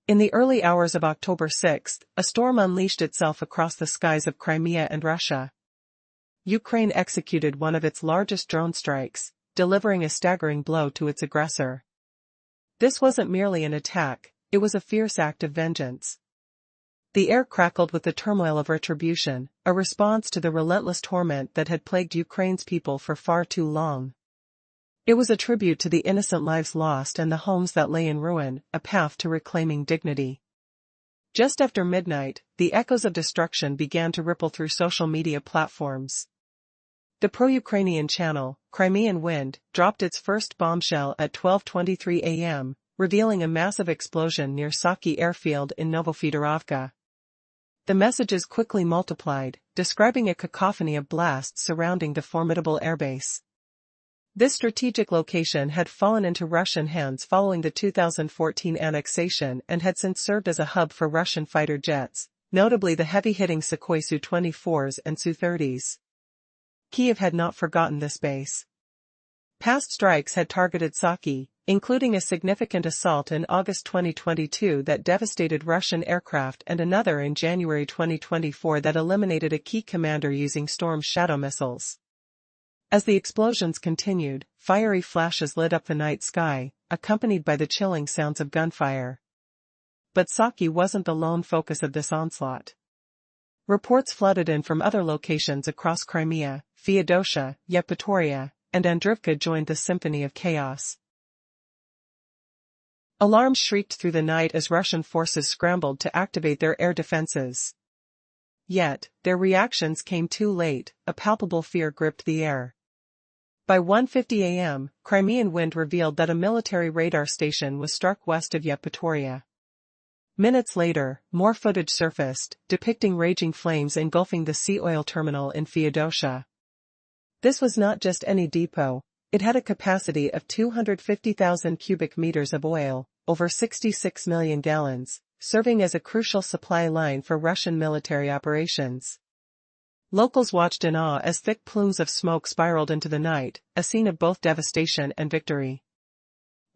In the early hours of October 6, a storm unleashed itself across the skies of Crimea and Russia. Ukraine executed one of its largest drone strikes, delivering a staggering blow to its aggressor. This wasn't merely an attack, it was a fierce act of vengeance. The air crackled with the turmoil of retribution, a response to the relentless torment that had plagued Ukraine's people for far too long. It was a tribute to the innocent lives lost and the homes that lay in ruin, a path to reclaiming dignity. Just after midnight, the echoes of destruction began to ripple through social media platforms. The pro-Ukrainian channel, Crimean Wind, dropped its first bombshell at 12:23 a.m., revealing a massive explosion near Saki airfield in Novofedorovka. The messages quickly multiplied, describing a cacophony of blasts surrounding the formidable airbase. This strategic location had fallen into Russian hands following the 2014 annexation and had since served as a hub for Russian fighter jets, notably the heavy-hitting Sukhoi Su-24s and Su-30s. Kyiv had not forgotten this base. Past strikes had targeted Saki, including a significant assault in August 2022 that devastated Russian aircraft and another in January 2024 that eliminated a key commander using Storm Shadow missiles. As the explosions continued, fiery flashes lit up the night sky, accompanied by the chilling sounds of gunfire. But Saki wasn't the lone focus of this onslaught. Reports flooded in from other locations across Crimea. Feodosia, Yevpatoria, and Andrivka joined the symphony of chaos. Alarms shrieked through the night as Russian forces scrambled to activate their air defenses. Yet, their reactions came too late, a palpable fear gripped the air. By 1:50 a.m., Crimean Wind revealed that a military radar station was struck west of Yevpatoria. Minutes later, more footage surfaced, depicting raging flames engulfing the sea oil terminal in Feodosia. This was not just any depot, it had a capacity of 250,000 cubic meters of oil, over 66 million gallons, serving as a crucial supply line for Russian military operations. Locals watched in awe as thick plumes of smoke spiraled into the night, a scene of both devastation and victory.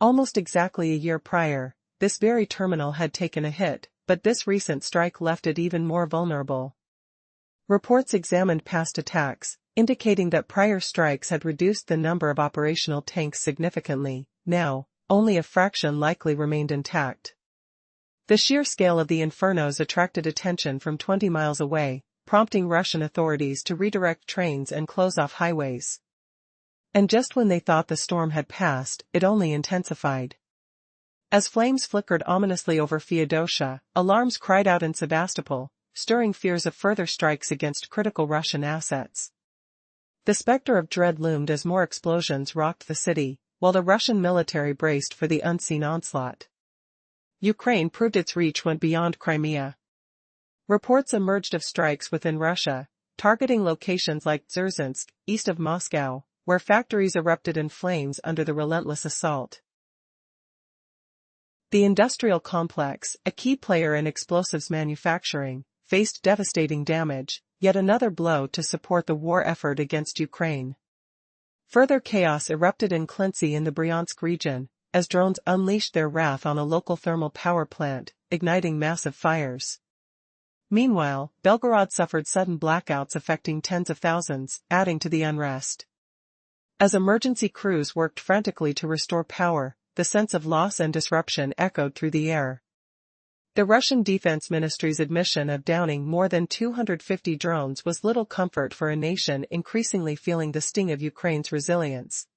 Almost exactly a year prior, this very terminal had taken a hit, but this recent strike left it even more vulnerable. Reports examined past attacks, indicating that prior strikes had reduced the number of operational tanks significantly. Now, only a fraction likely remained intact. The sheer scale of the infernos attracted attention from 20 miles away, prompting Russian authorities to redirect trains and close off highways. And just when they thought the storm had passed, it only intensified. As flames flickered ominously over Feodosia, alarms cried out in Sevastopol, stirring fears of further strikes against critical Russian assets. The specter of dread loomed as more explosions rocked the city, while the Russian military braced for the unseen onslaught. Ukraine proved its reach went beyond Crimea. Reports emerged of strikes within Russia, targeting locations like Dzerzhinsk, east of Moscow, where factories erupted in flames under the relentless assault. The industrial complex, a key player in explosives manufacturing, faced devastating damage, yet another blow to support the war effort against Ukraine. Further chaos erupted in Klintsy in the Bryansk region, as drones unleashed their wrath on a local thermal power plant, igniting massive fires. Meanwhile, Belgorod suffered sudden blackouts affecting tens of thousands, adding to the unrest. As emergency crews worked frantically to restore power, the sense of loss and disruption echoed through the air. The Russian Defense Ministry's admission of downing more than 250 drones was little comfort for a nation increasingly feeling the sting of Ukraine's resilience.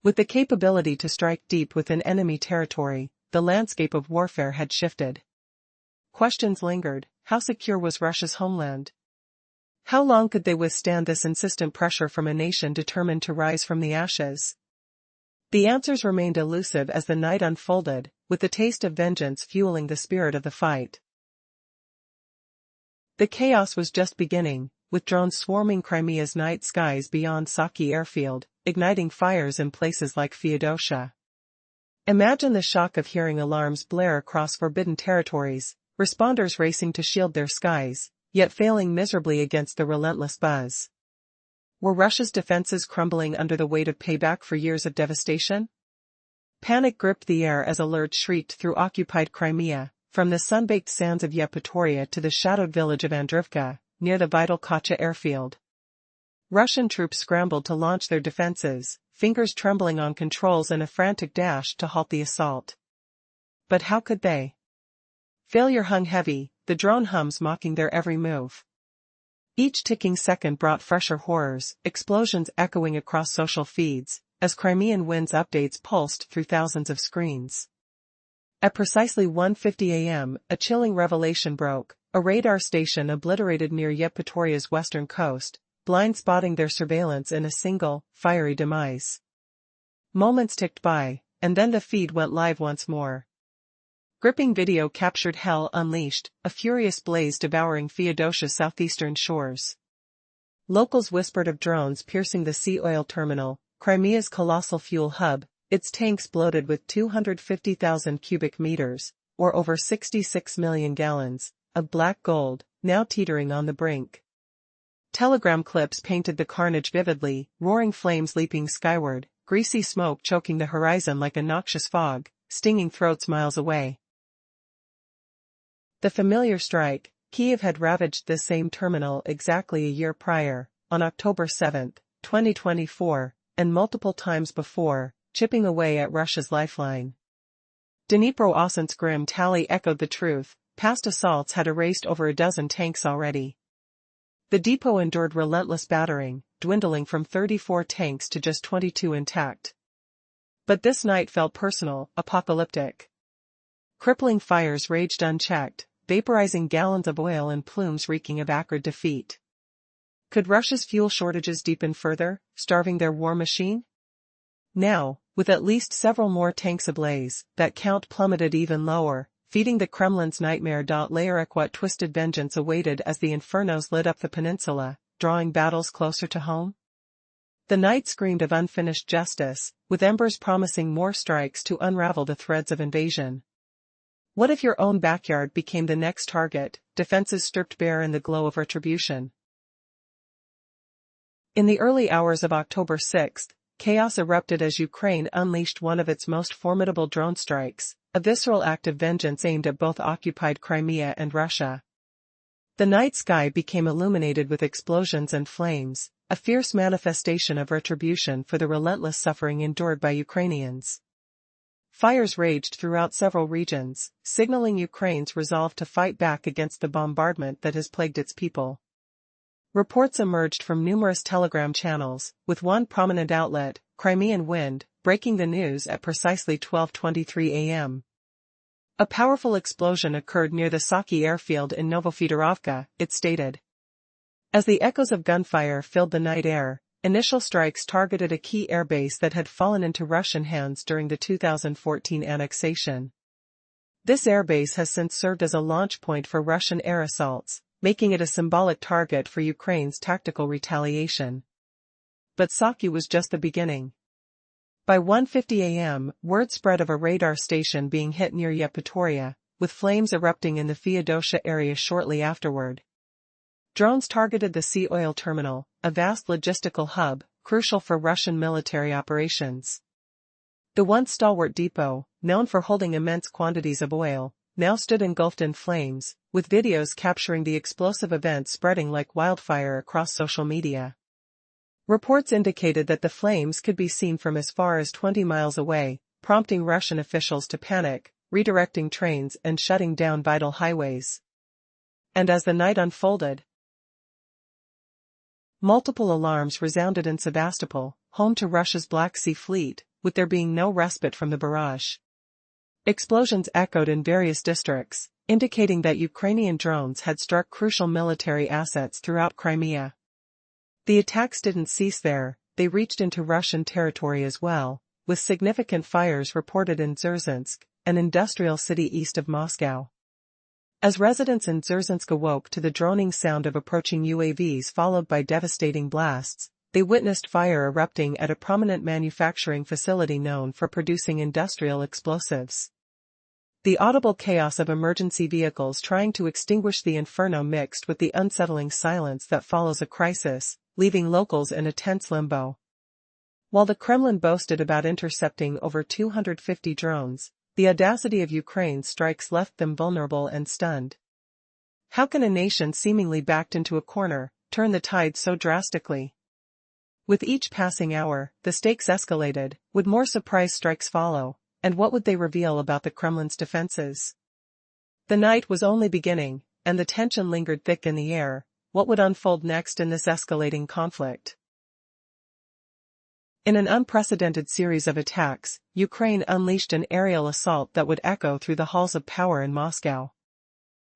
With the capability to strike deep within enemy territory, the landscape of warfare had shifted. Questions lingered: how secure was Russia's homeland? How long could they withstand this insistent pressure from a nation determined to rise from the ashes? The answers remained elusive as the night unfolded, with the taste of vengeance fueling the spirit of the fight. The chaos was just beginning, with drones swarming Crimea's night skies beyond Saki airfield, igniting fires in places like Feodosia. Imagine the shock of hearing alarms blare across forbidden territories, responders racing to shield their skies, yet failing miserably against the relentless buzz. Were Russia's defenses crumbling under the weight of payback for years of devastation? Panic gripped the air as alerts shrieked through occupied Crimea, from the sun-baked sands of Yevpatoria to the shadowed village of Andrivka, near the vital Kacha airfield. Russian troops scrambled to launch their defenses, fingers trembling on controls in a frantic dash to halt the assault. But how could they? Failure hung heavy, the drone hums mocking their every move. Each ticking second brought fresher horrors, explosions echoing across social feeds, as Crimean winds updates pulsed through thousands of screens. At precisely 1:50 a.m., a chilling revelation broke: a radar station obliterated near Yevpatoria's western coast, blind spotting their surveillance in a single, fiery demise. Moments ticked by, and then the feed went live once more. Gripping video captured hell unleashed, a furious blaze devouring Feodosia's southeastern shores. Locals whispered of drones piercing the sea oil terminal, Crimea's colossal fuel hub, its tanks bloated with 250,000 cubic meters, or over 66 million gallons, of black gold, now teetering on the brink. Telegram clips painted the carnage vividly, roaring flames leaping skyward, greasy smoke choking the horizon like a noxious fog, stinging throats miles away. The familiar strike, Kyiv had ravaged this same terminal exactly a year prior, on October 7, 2024, and multiple times before, chipping away at Russia's lifeline. Dnipro-Ossent's grim tally echoed the truth: past assaults had erased over a dozen tanks already. The depot endured relentless battering, dwindling from 34 tanks to just 22 intact. But this night felt personal, apocalyptic. Crippling fires raged unchecked, vaporizing gallons of oil and plumes reeking of acrid defeat. Could Russia's fuel shortages deepen further, starving their war machine? Now, with at least several more tanks ablaze, that count plummeted even lower, feeding the Kremlin's nightmare. What twisted vengeance awaited as the infernos lit up the peninsula, drawing battles closer to home? The night screamed of unfinished justice, with embers promising more strikes to unravel the threads of invasion. What if your own backyard became the next target, defenses stripped bare in the glow of retribution? In the early hours of October 6, chaos erupted as Ukraine unleashed one of its most formidable drone strikes, a visceral act of vengeance aimed at both occupied Crimea and Russia. The night sky became illuminated with explosions and flames, a fierce manifestation of retribution for the relentless suffering endured by Ukrainians. Fires raged throughout several regions, signaling Ukraine's resolve to fight back against the bombardment that has plagued its people. Reports emerged from numerous telegram channels, with one prominent outlet, Crimean Wind, breaking the news at precisely 12:23 a.m. A powerful explosion occurred near the Saki airfield in Novofedorovka, it stated. As the echoes of gunfire filled the night air, initial strikes targeted a key airbase that had fallen into Russian hands during the 2014 annexation. This airbase has since served as a launch point for Russian air assaults, making it a symbolic target for Ukraine's tactical retaliation. But Saki was just the beginning. By 1:50 a.m., word spread of a radar station being hit near Yevpatoria, with flames erupting in the Feodosia area shortly afterward. Drones targeted the sea oil terminal, a vast logistical hub, crucial for Russian military operations. The once stalwart depot, known for holding immense quantities of oil, now stood engulfed in flames, with videos capturing the explosive event spreading like wildfire across social media. Reports indicated that the flames could be seen from as far as 20 miles away, prompting Russian officials to panic, redirecting trains and shutting down vital highways. And as the night unfolded, multiple alarms resounded in Sevastopol, home to Russia's Black Sea Fleet, with there being no respite from the barrage. Explosions echoed in various districts, indicating that Ukrainian drones had struck crucial military assets throughout Crimea. The attacks didn't cease there, they reached into Russian territory as well, with significant fires reported in Dzerzhinsk, an industrial city east of Moscow. As residents in Dzerzhinsk awoke to the droning sound of approaching UAVs followed by devastating blasts, they witnessed fire erupting at a prominent manufacturing facility known for producing industrial explosives. The audible chaos of emergency vehicles trying to extinguish the inferno mixed with the unsettling silence that follows a crisis, leaving locals in a tense limbo. While the Kremlin boasted about intercepting over 250 drones, the audacity of Ukraine's strikes left them vulnerable and stunned. How can a nation seemingly backed into a corner turn the tide so drastically? With each passing hour, the stakes escalated. Would more surprise strikes follow, and what would they reveal about the Kremlin's defenses? The night was only beginning, and the tension lingered thick in the air. What would unfold next in this escalating conflict? In an unprecedented series of attacks, Ukraine unleashed an aerial assault that would echo through the halls of power in Moscow.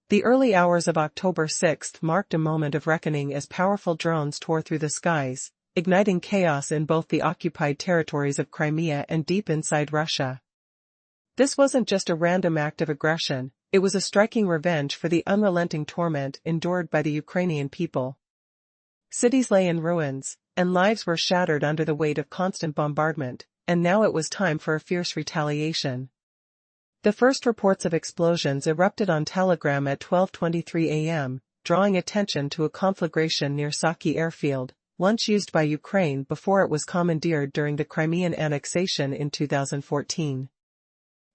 The early hours of October 6 marked a moment of reckoning as powerful drones tore through the skies, igniting chaos in both the occupied territories of Crimea and deep inside Russia. This wasn't just a random act of aggression, it was a striking revenge for the unrelenting torment endured by the Ukrainian people. Cities lay in ruins, and lives were shattered under the weight of constant bombardment, and now it was time for a fierce retaliation. The first reports of explosions erupted on Telegram at 12:23 a.m., drawing attention to a conflagration near Saki airfield, once used by Ukraine before it was commandeered during the Crimean annexation in 2014.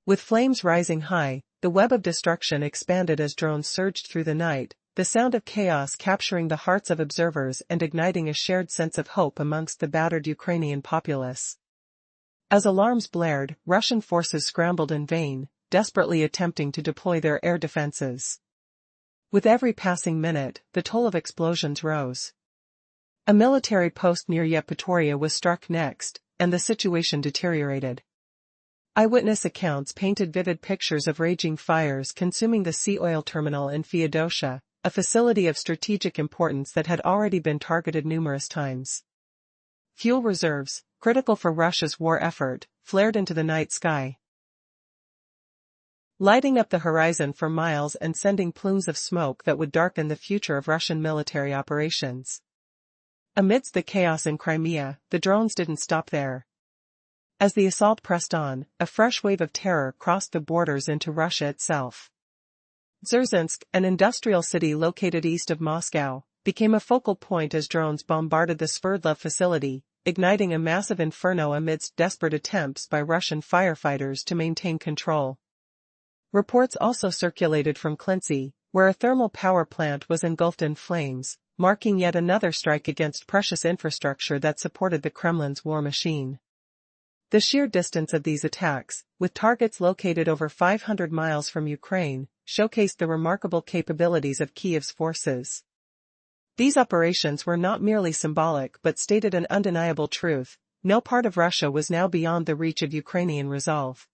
With flames rising high, the web of destruction expanded as drones surged through the night, the sound of chaos capturing the hearts of observers and igniting a shared sense of hope amongst the battered Ukrainian populace. As alarms blared, Russian forces scrambled in vain, desperately attempting to deploy their air defenses. With every passing minute, the toll of explosions rose. A military post near Yevpatoria was struck next, and the situation deteriorated. Eyewitness accounts painted vivid pictures of raging fires consuming the sea oil terminal in Feodosia, a facility of strategic importance that had already been targeted numerous times. Fuel reserves, critical for Russia's war effort, flared into the night sky, lighting up the horizon for miles and sending plumes of smoke that would darken the future of Russian military operations. Amidst the chaos in Crimea, the drones didn't stop there. As the assault pressed on, a fresh wave of terror crossed the borders into Russia itself. Dzerzhinsk, an industrial city located east of Moscow, became a focal point as drones bombarded the Sverdlov facility, igniting a massive inferno amidst desperate attempts by Russian firefighters to maintain control. Reports also circulated from Kyiv, where a thermal power plant was engulfed in flames, marking yet another strike against precious infrastructure that supported the Kremlin's war machine. The sheer distance of these attacks, with targets located over 500 miles from Ukraine, showcased the remarkable capabilities of Kyiv's forces. These operations were not merely symbolic but stated an undeniable truth: no part of Russia was now beyond the reach of Ukrainian resolve.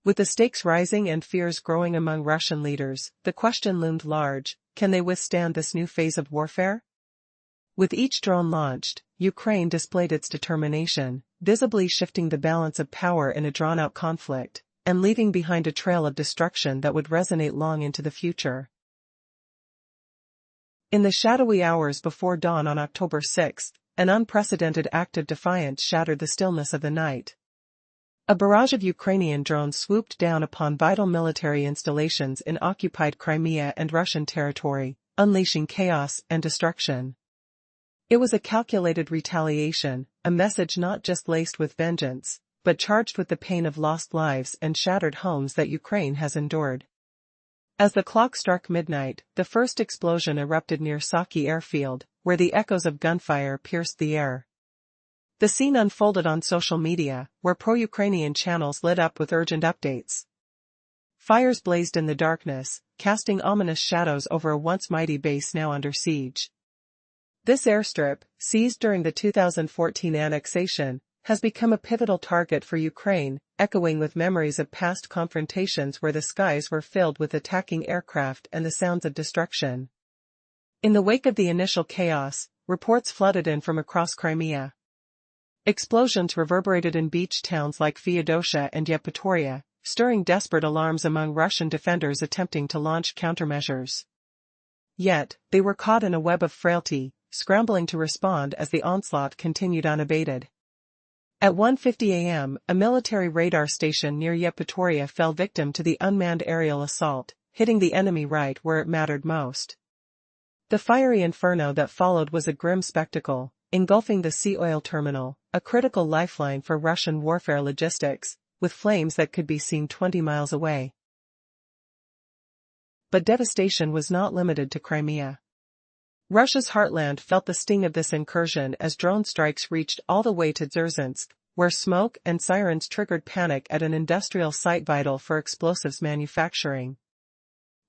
With the stakes rising and fears growing among Russian leaders, the question loomed large: can they withstand this new phase of warfare? With each drone launched, Ukraine displayed its determination, visibly shifting the balance of power in a drawn-out conflict, and leaving behind a trail of destruction that would resonate long into the future. In the shadowy hours before dawn on October 6, an unprecedented act of defiance shattered the stillness of the night. A barrage of Ukrainian drones swooped down upon vital military installations in occupied Crimea and Russian territory, unleashing chaos and destruction. It was a calculated retaliation, a message not just laced with vengeance, but charged with the pain of lost lives and shattered homes that Ukraine has endured. As the clock struck midnight, the first explosion erupted near Saki airfield, where the echoes of gunfire pierced the air. The scene unfolded on social media, where pro-Ukrainian channels lit up with urgent updates. Fires blazed in the darkness, casting ominous shadows over a once mighty base now under siege. This airstrip, seized during the 2014 annexation, has become a pivotal target for Ukraine, echoing with memories of past confrontations where the skies were filled with attacking aircraft and the sounds of destruction. In the wake of the initial chaos, reports flooded in from across Crimea. Explosions reverberated in beach towns like Feodosia and Yevpatoria, stirring desperate alarms among Russian defenders attempting to launch countermeasures. Yet, they were caught in a web of frailty, scrambling to respond as the onslaught continued unabated. At 1:50 a.m., a military radar station near Yevpatoria fell victim to the unmanned aerial assault, hitting the enemy right where it mattered most. The fiery inferno that followed was a grim spectacle, engulfing the sea oil terminal, a critical lifeline for Russian warfare logistics, with flames that could be seen 20 miles away. But devastation was not limited to Crimea. Russia's heartland felt the sting of this incursion as drone strikes reached all the way to Dzerzhinsk, where smoke and sirens triggered panic at an industrial site vital for explosives manufacturing.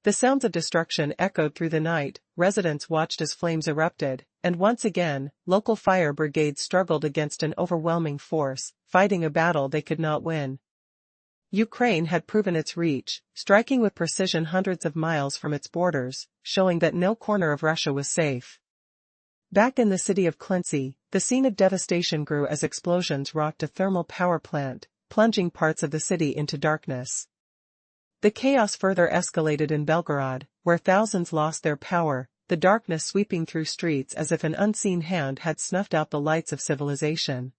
The sounds of destruction echoed through the night, residents watched as flames erupted, and once again, local fire brigades struggled against an overwhelming force, fighting a battle they could not win. Ukraine had proven its reach, striking with precision hundreds of miles from its borders, showing that no corner of Russia was safe. Back in the city of Kyiv, the scene of devastation grew as explosions rocked a thermal power plant, plunging parts of the city into darkness. The chaos further escalated in Belgorod, where thousands lost their power, the darkness sweeping through streets as if an unseen hand had snuffed out the lights of civilization.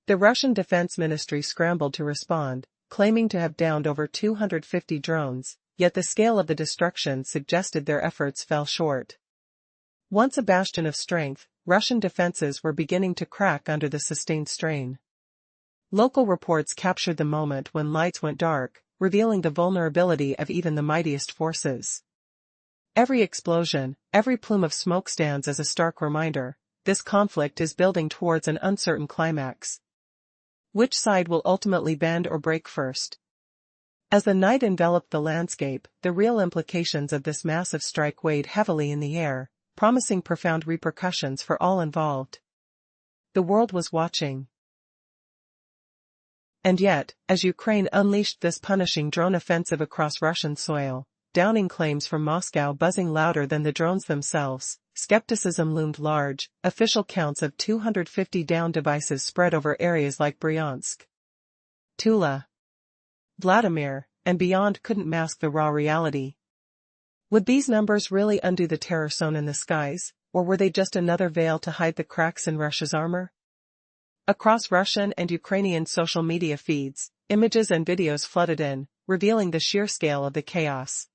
The Russian Defense Ministry scrambled to respond, claiming to have downed over 250 drones, yet the scale of the destruction suggested their efforts fell short. Once a bastion of strength, Russian defenses were beginning to crack under the sustained strain. Local reports captured the moment when lights went dark, revealing the vulnerability of even the mightiest forces. Every explosion, every plume of smoke stands as a stark reminder: this conflict is building towards an uncertain climax. Which side will ultimately bend or break first? As the night enveloped the landscape, the real implications of this massive strike weighed heavily in the air, promising profound repercussions for all involved. The world was watching. And yet, as Ukraine unleashed this punishing drone offensive across Russian soil, downing claims from Moscow buzzing louder than the drones themselves, skepticism loomed large. Official counts of 250 downed devices spread over areas like Bryansk, Tula, Vladimir, and beyond couldn't mask the raw reality. Would these numbers really undo the terror sown in the skies, or were they just another veil to hide the cracks in Russia's armor? Across Russian and Ukrainian social media feeds, images and videos flooded in, revealing the sheer scale of the chaos.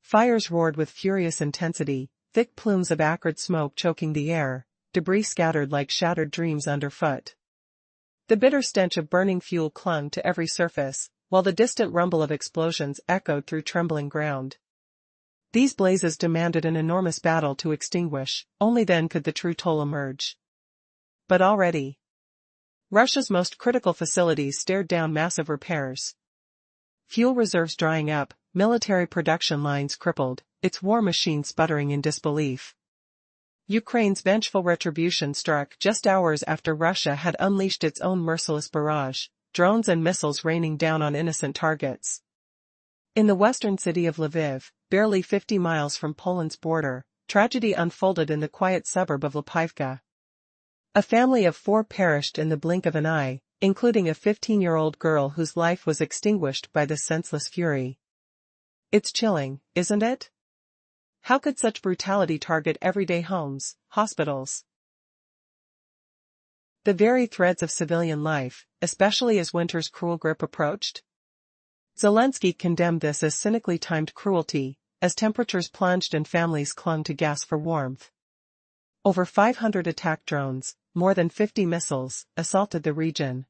Fires roared with furious intensity, thick plumes of acrid smoke choking the air, debris scattered like shattered dreams underfoot. The bitter stench of burning fuel clung to every surface, while the distant rumble of explosions echoed through trembling ground. These blazes demanded an enormous battle to extinguish, only then could the true toll emerge. But already, Russia's most critical facilities stared down massive repairs. Fuel reserves drying up, military production lines crippled, its war machine sputtering in disbelief. Ukraine's vengeful retribution struck just hours after Russia had unleashed its own merciless barrage, drones and missiles raining down on innocent targets. In the western city of Lviv, barely 50 miles from Poland's border, tragedy unfolded in the quiet suburb of Lipivka. A family of 4 perished in the blink of an eye, including a 15-year-old girl whose life was extinguished by this senseless fury. It's chilling, isn't it? How could such brutality target everyday homes, hospitals, the very threads of civilian life, especially as winter's cruel grip approached? Zelensky condemned this as cynically timed cruelty, as temperatures plunged and families clung to gas for warmth. Over 500 attack drones, more than 50 missiles, assaulted the region.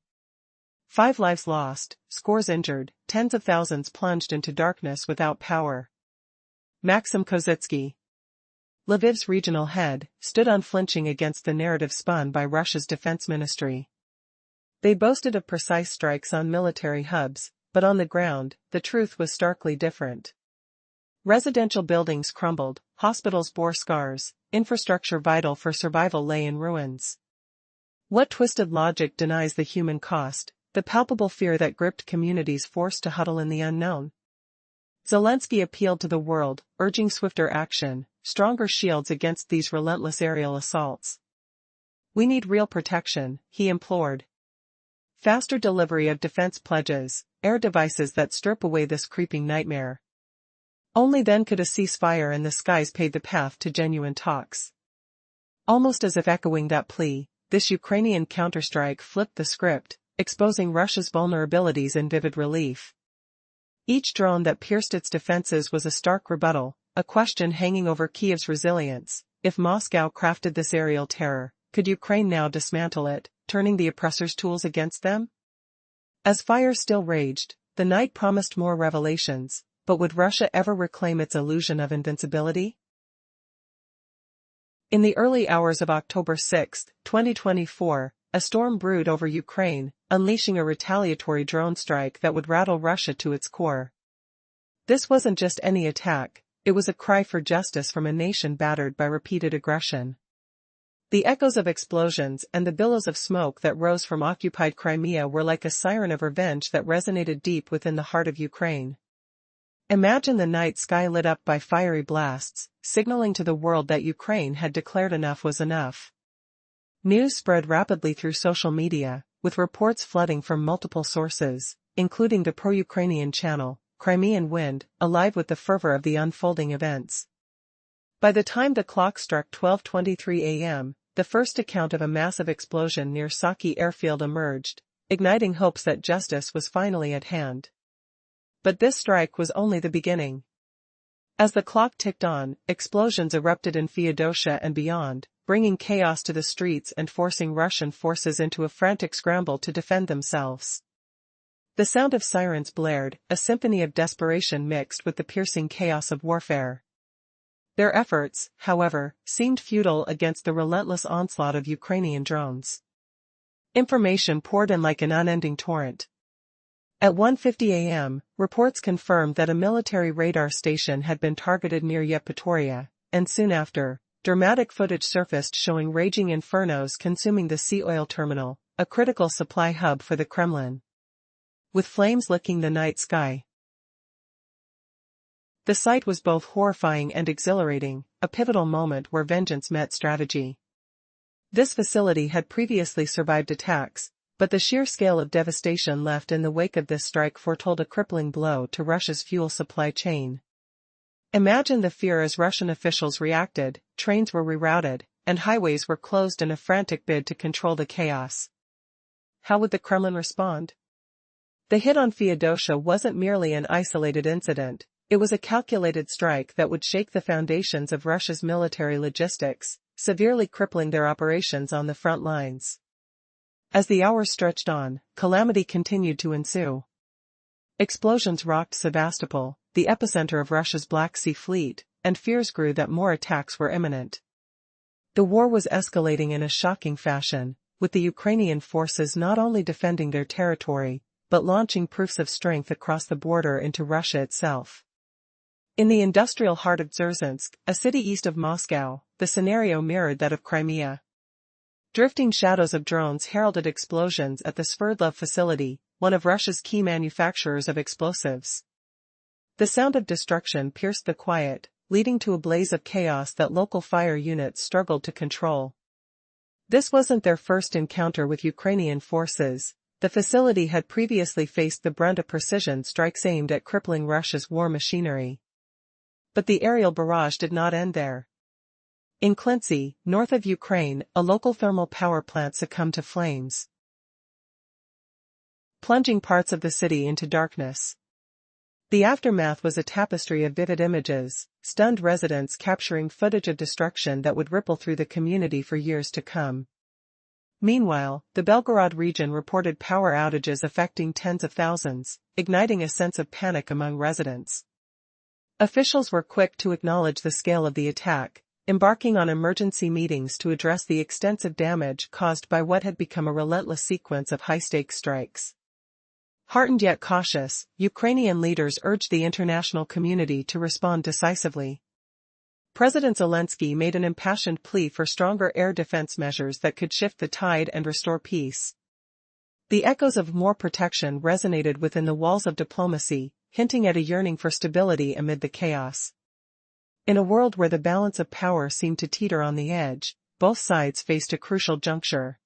5 lives lost, scores injured, tens of thousands plunged into darkness without power. Maxim Kozitsky, Lviv's regional head, stood unflinching against the narrative spun by Russia's defense ministry. They boasted of precise strikes on military hubs, but on the ground, the truth was starkly different. Residential buildings crumbled, hospitals bore scars, infrastructure vital for survival lay in ruins. What twisted logic denies the human cost, the palpable fear that gripped communities forced to huddle in the unknown? Zelensky appealed to the world, urging swifter action, stronger shields against these relentless aerial assaults. We need real protection, he implored. Faster delivery of defense pledges, air devices that strip away this creeping nightmare. Only then could a ceasefire in the skies pave the path to genuine talks. Almost as if echoing that plea, this Ukrainian counterstrike flipped the script, exposing Russia's vulnerabilities in vivid relief. Each drone that pierced its defenses was a stark rebuttal, a question hanging over Kyiv's resilience. If Moscow crafted this aerial terror, could Ukraine now dismantle it, turning the oppressor's tools against them? As fire still raged, the night promised more revelations, but would Russia ever reclaim its illusion of invincibility? In the early hours of October 6, 2024, a storm brewed over Ukraine, unleashing a retaliatory drone strike that would rattle Russia to its core. This wasn't just any attack, it was a cry for justice from a nation battered by repeated aggression. The echoes of explosions and the billows of smoke that rose from occupied Crimea were like a siren of revenge that resonated deep within the heart of Ukraine. Imagine the night sky lit up by fiery blasts, signaling to the world that Ukraine had declared enough was enough. News spread rapidly through social media, with reports flooding from multiple sources, including the pro-Ukrainian channel, Crimean Wind, alive with the fervor of the unfolding events. By the time the clock struck 12:23 a.m., the first account of a massive explosion near Saki airfield emerged, igniting hopes that justice was finally at hand. But this strike was only the beginning. As the clock ticked on, explosions erupted in Feodosia and beyond, bringing chaos to the streets and forcing Russian forces into a frantic scramble to defend themselves. The sound of sirens blared, a symphony of desperation mixed with the piercing chaos of warfare. Their efforts, however, seemed futile against the relentless onslaught of Ukrainian drones. Information poured in like an unending torrent. At 1:50 a.m., reports confirmed that a military radar station had been targeted near Yevpatoria, and soon after, dramatic footage surfaced showing raging infernos consuming the sea oil terminal, a critical supply hub for the Kremlin. With flames licking the night sky. The sight was both horrifying and exhilarating, a pivotal moment where vengeance met strategy. This facility had previously survived attacks, but the sheer scale of devastation left in the wake of this strike foretold a crippling blow to Russia's fuel supply chain. Imagine the fear as Russian officials reacted, trains were rerouted, and highways were closed in a frantic bid to control the chaos. How would the Kremlin respond? The hit on Feodosia wasn't merely an isolated incident. It was a calculated strike that would shake the foundations of Russia's military logistics, severely crippling their operations on the front lines. As the hours stretched on, calamity continued to ensue. Explosions rocked Sevastopol, the epicenter of Russia's Black Sea Fleet, and fears grew that more attacks were imminent. The war was escalating in a shocking fashion, with the Ukrainian forces not only defending their territory, but launching proofs of strength across the border into Russia itself. In the industrial heart of Dzerzhinsk, a city east of Moscow, the scenario mirrored that of Crimea. Drifting shadows of drones heralded explosions at the Sverdlov facility, one of Russia's key manufacturers of explosives. The sound of destruction pierced the quiet, leading to a blaze of chaos that local fire units struggled to control. This wasn't their first encounter with Ukrainian forces. The facility had previously faced the brunt of precision strikes aimed at crippling Russia's war machinery. But the aerial barrage did not end there. In Klintsy, north of Ukraine, a local thermal power plant succumbed to flames, plunging parts of the city into darkness. The aftermath was a tapestry of vivid images, stunned residents capturing footage of destruction that would ripple through the community for years to come. Meanwhile, the Belgorod region reported power outages affecting tens of thousands, igniting a sense of panic among residents. Officials were quick to acknowledge the scale of the attack, embarking on emergency meetings to address the extensive damage caused by what had become a relentless sequence of high-stakes strikes. Heartened yet cautious, Ukrainian leaders urged the international community to respond decisively. President Zelensky made an impassioned plea for stronger air defense measures that could shift the tide and restore peace. The echoes of more protection resonated within the walls of diplomacy, hinting at a yearning for stability amid the chaos. In a world where the balance of power seemed to teeter on the edge, both sides faced a crucial juncture.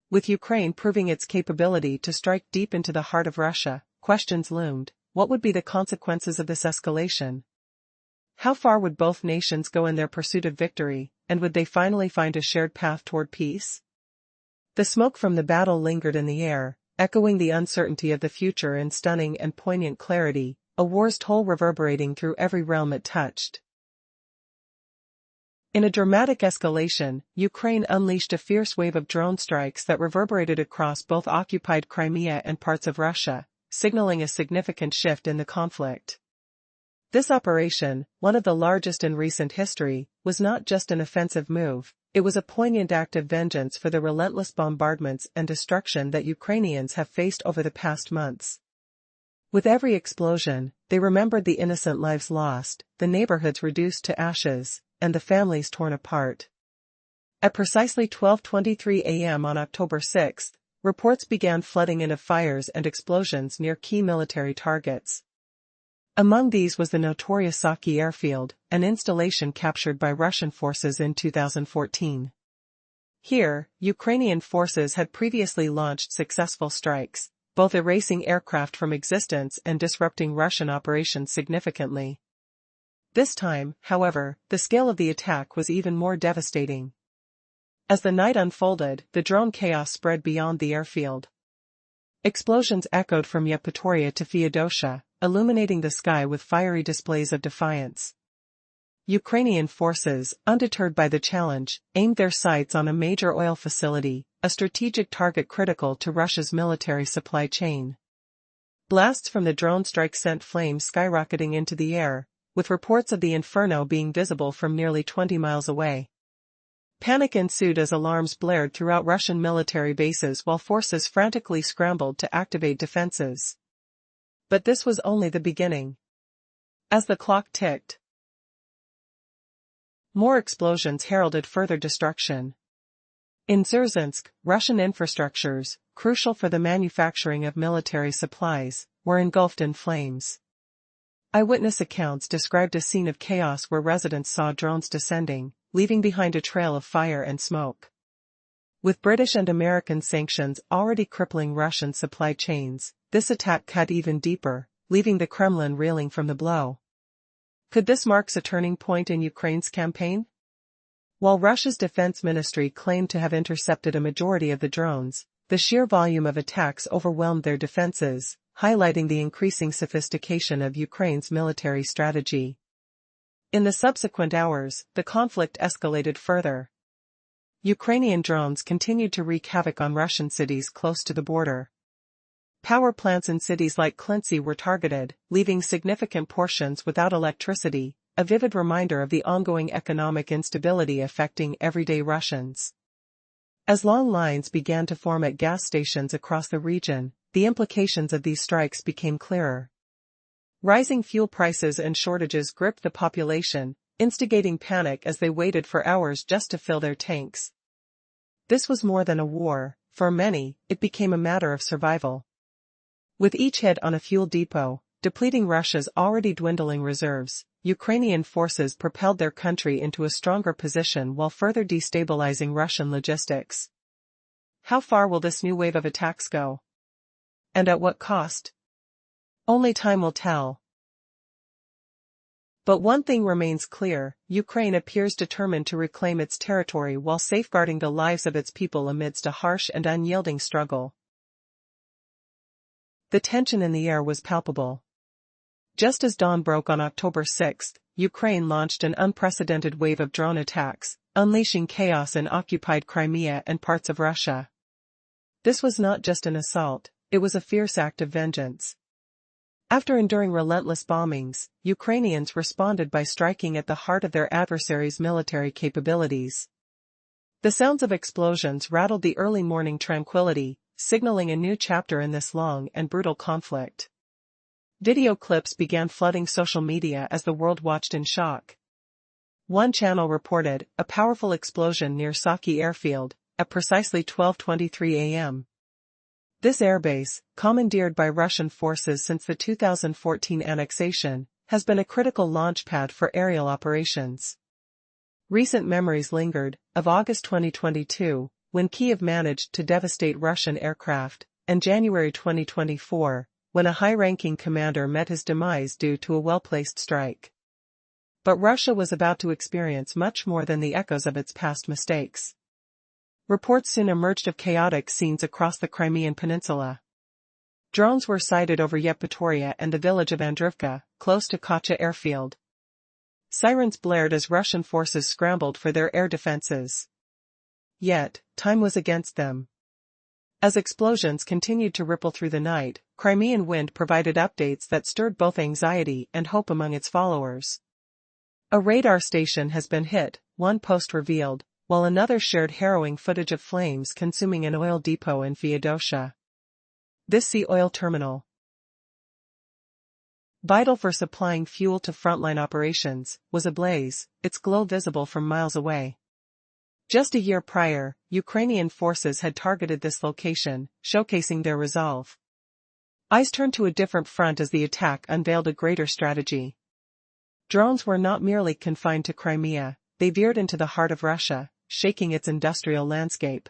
With Ukraine proving its capability to strike deep into the heart of Russia, questions loomed: what would be the consequences of this escalation? How far would both nations go in their pursuit of victory, and would they finally find a shared path toward peace? The smoke from the battle lingered in the air, echoing the uncertainty of the future in stunning and poignant clarity, a war's toll reverberating through every realm it touched. In a dramatic escalation, Ukraine unleashed a fierce wave of drone strikes that reverberated across both occupied Crimea and parts of Russia, signaling a significant shift in the conflict. This operation, one of the largest in recent history, was not just an offensive move, it was a poignant act of vengeance for the relentless bombardments and destruction that Ukrainians have faced over the past months. With every explosion, they remembered the innocent lives lost, the neighborhoods reduced to ashes, and the families torn apart. At precisely 12:23 a.m. on October 6, reports began flooding in of fires and explosions near key military targets. Among these was the notorious Saki airfield, an installation captured by Russian forces in 2014. Here, Ukrainian forces had previously launched successful strikes, both erasing aircraft from existence and disrupting Russian operations significantly. This time, however, the scale of the attack was even more devastating. As the night unfolded, the drone chaos spread beyond the airfield. Explosions echoed from Yevpatoria to Feodosia, illuminating the sky with fiery displays of defiance. Ukrainian forces, undeterred by the challenge, aimed their sights on a major oil facility, a strategic target critical to Russia's military supply chain. Blasts from the drone strike sent flames skyrocketing into the air, with reports of the inferno being visible from nearly 20 miles away. Panic ensued as alarms blared throughout Russian military bases while forces frantically scrambled to activate defenses. But this was only the beginning. As the clock ticked, more explosions heralded further destruction. In Dzerzhinsk, Russian infrastructures, crucial for the manufacturing of military supplies, were engulfed in flames. Eyewitness accounts described a scene of chaos where residents saw drones descending, leaving behind a trail of fire and smoke. With British and American sanctions already crippling Russian supply chains, this attack cut even deeper, leaving the Kremlin reeling from the blow. Could this mark a turning point in Ukraine's campaign? While Russia's defense ministry claimed to have intercepted a majority of the drones, the sheer volume of attacks overwhelmed their defenses, highlighting the increasing sophistication of Ukraine's military strategy. In the subsequent hours, the conflict escalated further. Ukrainian drones continued to wreak havoc on Russian cities close to the border. Power plants in cities like Kyiv were targeted, leaving significant portions without electricity, a vivid reminder of the ongoing economic instability affecting everyday Russians. As long lines began to form at gas stations across the region, the implications of these strikes became clearer. Rising fuel prices and shortages gripped the population, instigating panic as they waited for hours just to fill their tanks. This was more than a war; for many, it became a matter of survival. With each hit on a fuel depot, depleting Russia's already dwindling reserves, Ukrainian forces propelled their country into a stronger position while further destabilizing Russian logistics. How far will this new wave of attacks go? And at what cost? Only time will tell. But one thing remains clear: Ukraine appears determined to reclaim its territory while safeguarding the lives of its people amidst a harsh and unyielding struggle. The tension in the air was palpable. Just as dawn broke on October 6, Ukraine launched an unprecedented wave of drone attacks, unleashing chaos in occupied Crimea and parts of Russia. This was not just an assault, it was a fierce act of vengeance. After enduring relentless bombings, Ukrainians responded by striking at the heart of their adversaries' military capabilities. The sounds of explosions rattled the early morning tranquility, signaling a new chapter in this long and brutal conflict. Video clips began flooding social media as the world watched in shock. One channel reported a powerful explosion near Saki airfield at precisely 12:23 a.m. This airbase, commandeered by Russian forces since the 2014 annexation, has been a critical launchpad for aerial operations. Recent memories lingered, of August 2022, when Kyiv managed to devastate Russian aircraft, and January 2024, when a high-ranking commander met his demise due to a well-placed strike. But Russia was about to experience much more than the echoes of its past mistakes. Reports soon emerged of chaotic scenes across the Crimean Peninsula. Drones were sighted over Yevpatoria and the village of Andrivka, close to Kacha airfield. Sirens blared as Russian forces scrambled for their air defenses. Yet, time was against them. As explosions continued to ripple through the night, Crimean wind provided updates that stirred both anxiety and hope among its followers. A radar station has been hit, one post revealed, while another shared harrowing footage of flames consuming an oil depot in Feodosia. This sea oil terminal, vital for supplying fuel to frontline operations, was ablaze, its glow visible from miles away. Just a year prior, Ukrainian forces had targeted this location, showcasing their resolve. Eyes turned to a different front as the attack unveiled a greater strategy. Drones were not merely confined to Crimea, they veered into the heart of Russia, shaking its industrial landscape.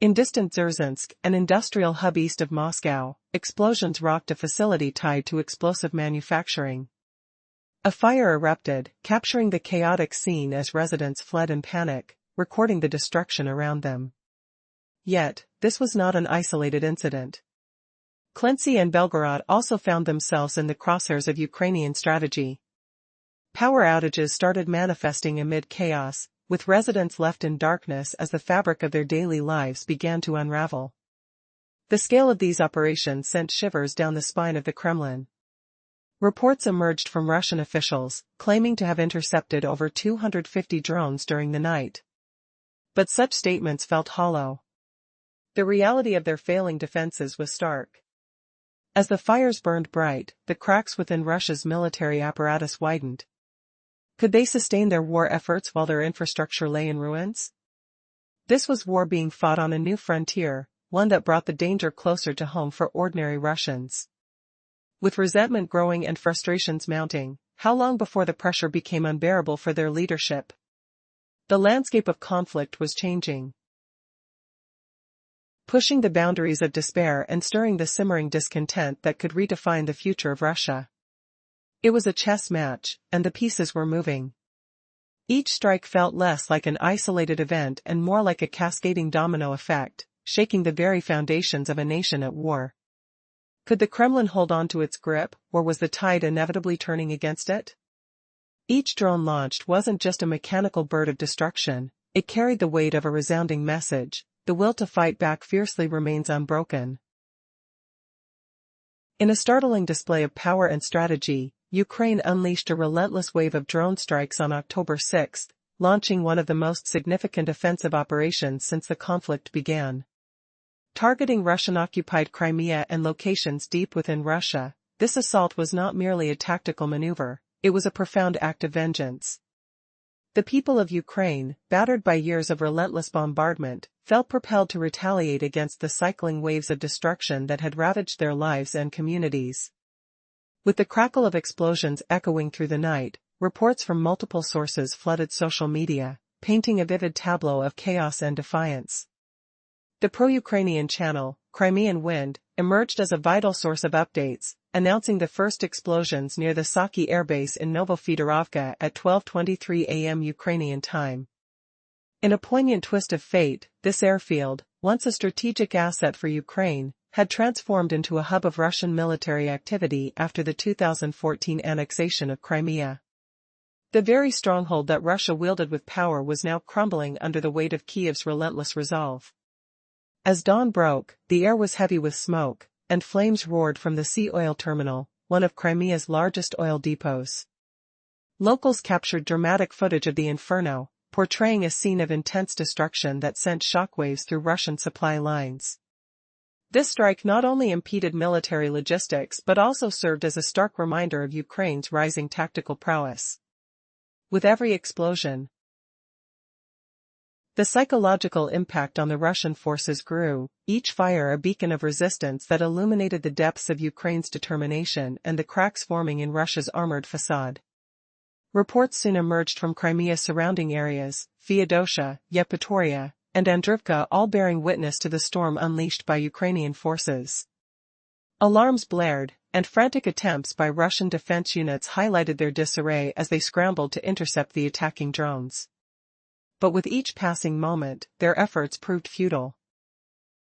In distant Dzerzhinsk, an industrial hub east of Moscow, explosions rocked a facility tied to explosive manufacturing. A fire erupted, capturing the chaotic scene as residents fled in panic, recording the destruction around them. Yet, this was not an isolated incident. Klintsy and Belgorod also found themselves in the crosshairs of Ukrainian strategy. Power outages started manifesting amid chaos, with residents left in darkness as the fabric of their daily lives began to unravel. The scale of these operations sent shivers down the spine of the Kremlin. Reports emerged from Russian officials, claiming to have intercepted over 250 drones during the night. But such statements felt hollow. The reality of their failing defenses was stark. As the fires burned bright, the cracks within Russia's military apparatus widened. Could they sustain their war efforts while their infrastructure lay in ruins? This was war being fought on a new frontier, one that brought the danger closer to home for ordinary Russians. With resentment growing and frustrations mounting, how long before the pressure became unbearable for their leadership? The landscape of conflict was changing, pushing the boundaries of despair and stirring the simmering discontent that could redefine the future of Russia. It was a chess match, and the pieces were moving. Each strike felt less like an isolated event and more like a cascading domino effect, shaking the very foundations of a nation at war. Could the Kremlin hold on to its grip, or was the tide inevitably turning against it? Each drone launched wasn't just a mechanical bird of destruction, it carried the weight of a resounding message: the will to fight back fiercely remains unbroken. In a startling display of power and strategy, Ukraine unleashed a relentless wave of drone strikes on October 6, launching one of the most significant offensive operations since the conflict began. Targeting Russian-occupied Crimea and locations deep within Russia, this assault was not merely a tactical maneuver, it was a profound act of vengeance. The people of Ukraine, battered by years of relentless bombardment, felt propelled to retaliate against the cycling waves of destruction that had ravaged their lives and communities. With the crackle of explosions echoing through the night, reports from multiple sources flooded social media, painting a vivid tableau of chaos and defiance. The pro-Ukrainian channel, Crimean Wind, emerged as a vital source of updates, announcing the first explosions near the Saki airbase in Novofedorovka at 12:23 a.m. Ukrainian time. In a poignant twist of fate, this airfield, once a strategic asset for Ukraine, had transformed into a hub of Russian military activity after the 2014 annexation of Crimea. The very stronghold that Russia wielded with power was now crumbling under the weight of Kyiv's relentless resolve. As dawn broke, the air was heavy with smoke, and flames roared from the sea oil terminal, one of Crimea's largest oil depots. Locals captured dramatic footage of the inferno, portraying a scene of intense destruction that sent shockwaves through Russian supply lines. This strike not only impeded military logistics but also served as a stark reminder of Ukraine's rising tactical prowess. With every explosion, the psychological impact on the Russian forces grew, each fire a beacon of resistance that illuminated the depths of Ukraine's determination and the cracks forming in Russia's armored facade. Reports soon emerged from Crimea's surrounding areas, Feodosia, Yevpatoria, and Andrivka, all bearing witness to the storm unleashed by Ukrainian forces. Alarms blared, and frantic attempts by Russian defense units highlighted their disarray as they scrambled to intercept the attacking drones. But with each passing moment, their efforts proved futile.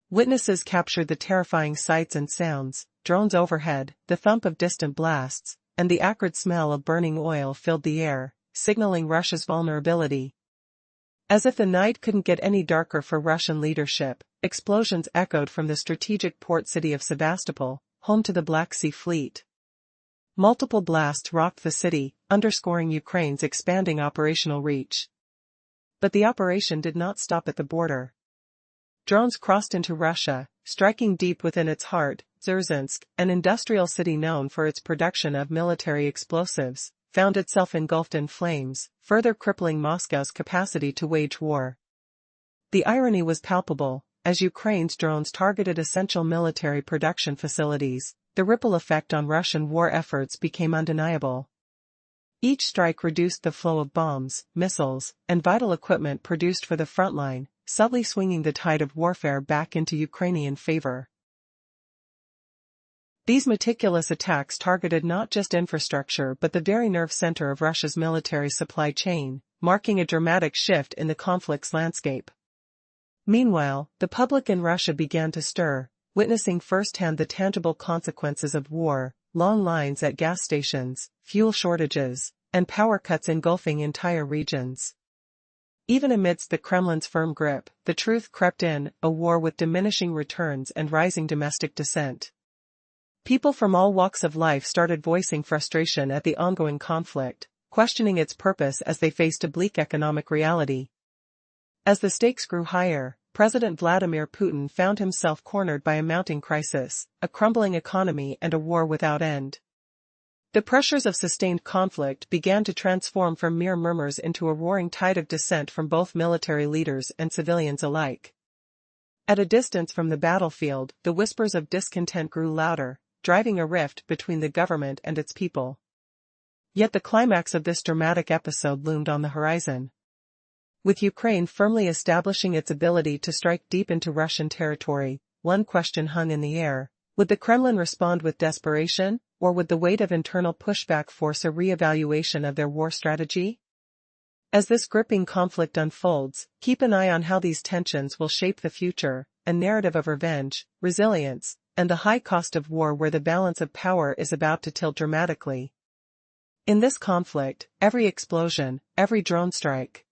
Witnesses captured the terrifying sights and sounds: drones overhead, the thump of distant blasts, and the acrid smell of burning oil filled the air, signaling Russia's vulnerability. As if the night couldn't get any darker for Russian leadership, explosions echoed from the strategic port city of Sevastopol, home to the Black Sea Fleet. Multiple blasts rocked the city, underscoring Ukraine's expanding operational reach. But the operation did not stop at the border. Drones crossed into Russia, striking deep within its heart. Dzerzhinsk, an industrial city known for its production of military explosives, found itself engulfed in flames, further crippling Moscow's capacity to wage war. The irony was palpable. As Ukraine's drones targeted essential military production facilities, the ripple effect on Russian war efforts became undeniable. Each strike reduced the flow of bombs, missiles, and vital equipment produced for the front line, subtly swinging the tide of warfare back into Ukrainian favor. These meticulous attacks targeted not just infrastructure but the very nerve center of Russia's military supply chain, marking a dramatic shift in the conflict's landscape. Meanwhile, the public in Russia began to stir, witnessing firsthand the tangible consequences of war: long lines at gas stations, fuel shortages, and power cuts engulfing entire regions. Even amidst the Kremlin's firm grip, the truth crept in: a war with diminishing returns and rising domestic dissent. People from all walks of life started voicing frustration at the ongoing conflict, questioning its purpose as they faced a bleak economic reality. As the stakes grew higher, President Vladimir Putin found himself cornered by a mounting crisis, a crumbling economy and a war without end. The pressures of sustained conflict began to transform from mere murmurs into a roaring tide of dissent from both military leaders and civilians alike. At a distance from the battlefield, the whispers of discontent grew louder, driving a rift between the government and its people. Yet the climax of this dramatic episode loomed on the horizon. With Ukraine firmly establishing its ability to strike deep into Russian territory, one question hung in the air: would the Kremlin respond with desperation, or would the weight of internal pushback force a re-evaluation of their war strategy? As this gripping conflict unfolds, keep an eye on how these tensions will shape the future, a narrative of revenge, resilience, and the high cost of war where the balance of power is about to tilt dramatically. In this conflict, every explosion, every drone strike,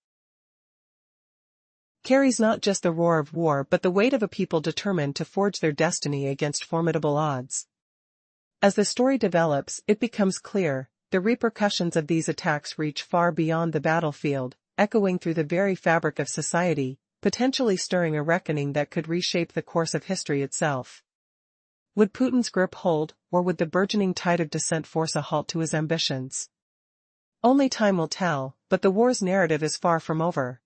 carries not just the roar of war but the weight of a people determined to forge their destiny against formidable odds. As the story develops, it becomes clear: the repercussions of these attacks reach far beyond the battlefield, echoing through the very fabric of society, potentially stirring a reckoning that could reshape the course of history itself. Would Putin's grip hold, or would the burgeoning tide of dissent force a halt to his ambitions? Only time will tell, but the war's narrative is far from over.